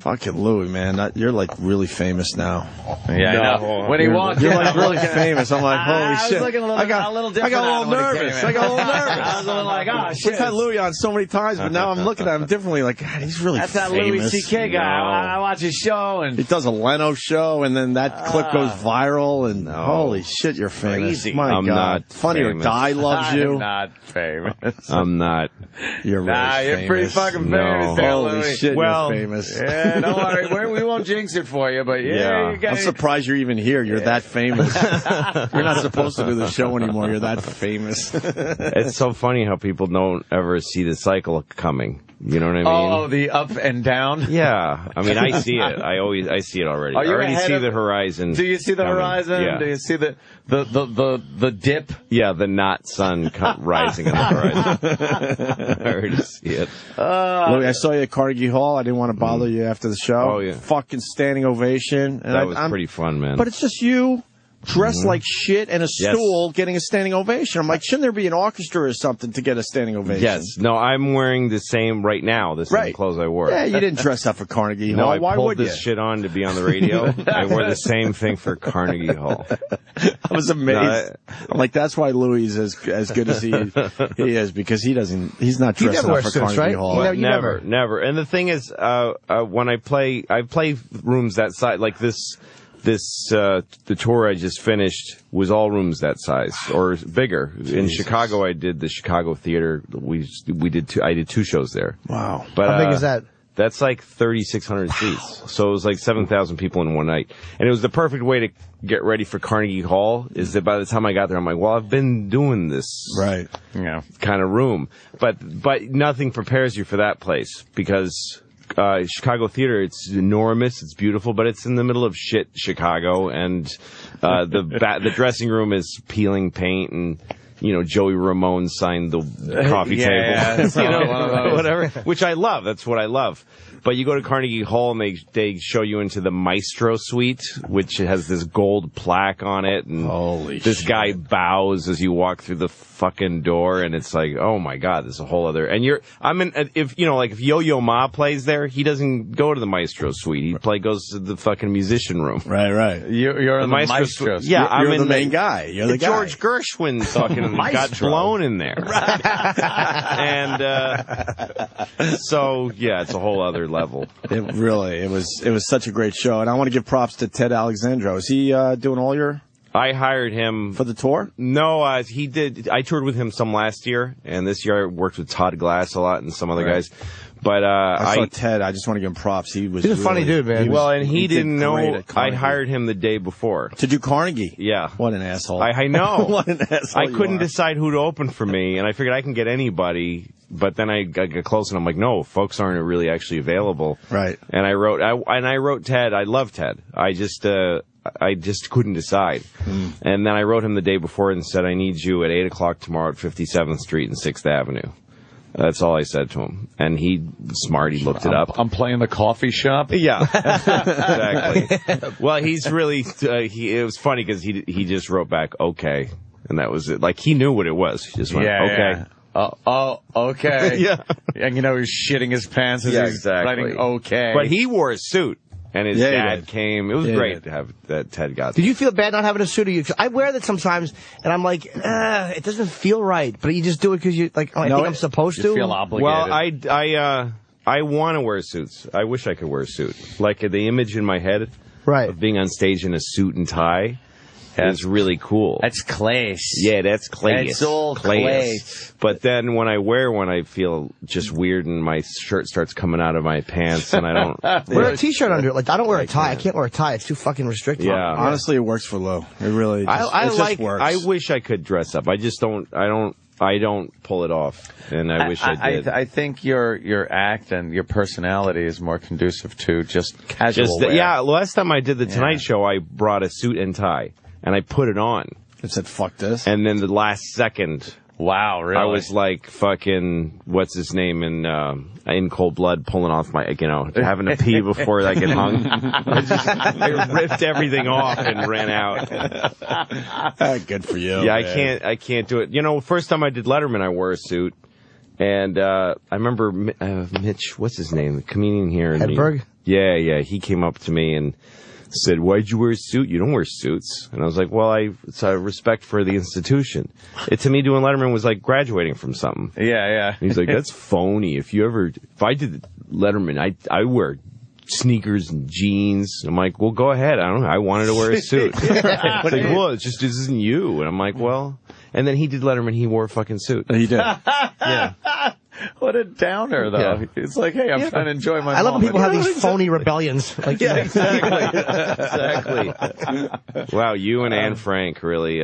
Fucking Louie, man. You're like really famous now. Yeah, I know. When he walked you're in, like really famous. I'm like, holy shit. I got a little nervous. I got a little nervous. I was a little like, oh, shit. We've had Louie on so many times, but now I'm looking at him differently. Like, God, he's really famous. That's that Louis C.K. guy. I watch his show. And he does a Leno show, and then that clip goes viral, and holy shit, you're famous. Crazy. My I'm God. not Funny or famous. Die loves you. I'm not famous. I'm not. You're really famous. You're pretty fucking famous there, Holy Louis. shit, Well, you're famous. Yeah, don't worry. We won't jinx it for you, but yeah. I'm surprised you're even here. You're that famous. You're not supposed to do the show anymore. You're that famous. It's so funny how people don't ever see the cycle coming. You know what I mean? Oh, the up and down? Yeah. I mean, I see it. I see it already. I already see the horizon. Do you see the horizon? Yeah. Do you see the dip? Yeah, the not sun rising on the horizon. I already see it. Louis, I saw you at Carnegie Hall. I didn't want to bother you after the show. Oh, yeah. Fucking standing ovation. And That was pretty fun, man. But it's just you dressed like shit and a stool getting a standing ovation. I'm like, shouldn't there be an orchestra or something to get a standing ovation? Yes. No, I'm wearing the same right now, the same clothes I wore. Yeah, you didn't dress up for Carnegie No, Hall. I Why pulled would this shit on to be on the radio. I wore the same thing for Carnegie Hall. I was amazed. I'm like, that's why Louis is as good as he is, because he's not dressing up for Carnegie Hall. Never. And the thing is, when I play rooms that size, like the tour I just finished was all rooms that size or bigger. Jesus. In Chicago, I did the Chicago Theater. I did 2 shows there. Wow. But, how big is that? That's like 3,600 seats. So it was like 7,000 people in one night. And it was the perfect way to get ready for Carnegie Hall, is that by the time I got there, I'm like, well, I've been doing this kind of room. But nothing prepares you for that place, because Chicago Theater, it's enormous, it's beautiful, but it's in the middle of shit Chicago, and the dressing room is peeling paint, and Joey Ramone signed the coffee table, whatever, which I love. That's what I love. But you go to Carnegie Hall and they show you into the Maestro Suite, which has this gold plaque on it, and this guy bows as you walk through the fucking door, and it's like, oh my God, there's a whole other. And if Yo-Yo Ma plays there, he doesn't go to the Maestro Suite. He goes to the fucking musician room. Right. You're the Maestro Suite. Yeah, you're the main guy. You're the guy. George Gershwin fucking got blown in there. And so yeah, it's a whole other level. It was such a great show, and I want to give props to Ted Alexandro. Is he doing all your? I hired him for the tour. No, he did. I toured with him some last year, and this year I worked with Todd Glass a lot and some other guys. But I saw Ted. I just want to give him props. He's a funny dude, man. He didn't know. I hired him the day before to do Carnegie. Yeah, what an asshole. I know. What an asshole. I couldn't decide who to open for me, and I figured I can get anybody. But then I got close, and I'm like, no, folks aren't really actually available. Right. And I wrote Ted. I love Ted. I just couldn't decide. And then I wrote him the day before and said, I need you at 8 o'clock tomorrow at 57th Street and 6th Avenue. That's all I said to him. And he looked it up. I'm playing the coffee shop? Yeah, exactly. Well, he's really, it was funny because he just wrote back, okay. And that was it. Like, he knew what it was. He just went, okay. Yeah. Okay. Yeah. And he's shitting his pants as he's writing okay. But he wore a suit. And his dad came. It was great to have that Ted got. Did you feel bad not having a suit? I wear that sometimes, and I'm like, it doesn't feel right. But you just do it because you like. I think I'm supposed to. You feel obligated. Well, I want to wear suits. I wish I could wear a suit. Like the image in my head, of being on stage in a suit and tie. That's really cool. That's class. Yeah, that's class. It's all class. But then when I wear one, I feel just weird, and my shirt starts coming out of my pants, and I don't wear a t-shirt under it. Like I don't wear a tie. I can't wear a tie. It's too fucking restrictive. Yeah, honestly, it works for Lou. It really. Just works. I wish I could dress up. I just don't. I don't pull it off, and I wish I did. I think your act and your personality is more conducive to just casual wear. Yeah, last time I did the Tonight Show, I brought a suit and tie. And I put it on. It said, fuck this. And then the last second. Wow, really? I was like fucking, what's his name, in Cold Blood, pulling off my, having to pee before I get hung. I ripped everything off and ran out. Good for you. Yeah, man. I can't do it. First time I did Letterman, I wore a suit. And I remember Mitch, what's his name? The comedian here. Hedberg? Yeah. He came up to me and said, "Why'd you wear a suit? You don't wear suits." And I was like, "Well, it's a respect for the institution." To me, doing Letterman was like graduating from something. Yeah. And he's like, "That's phony. If I did Letterman, I wear sneakers and jeans." I'm like, "Well, go ahead. I don't know. I wanted to wear a suit." It's like, "Well, it's just this isn't you." And I'm like, "Well." And then he did Letterman. He wore a fucking suit. He did. Yeah. What a downer, though. Yeah. It's like, hey, I'm trying to enjoy my moment. I love when people have these phony rebellions. Like, yeah, exactly. Wow, you and Anne Frank really...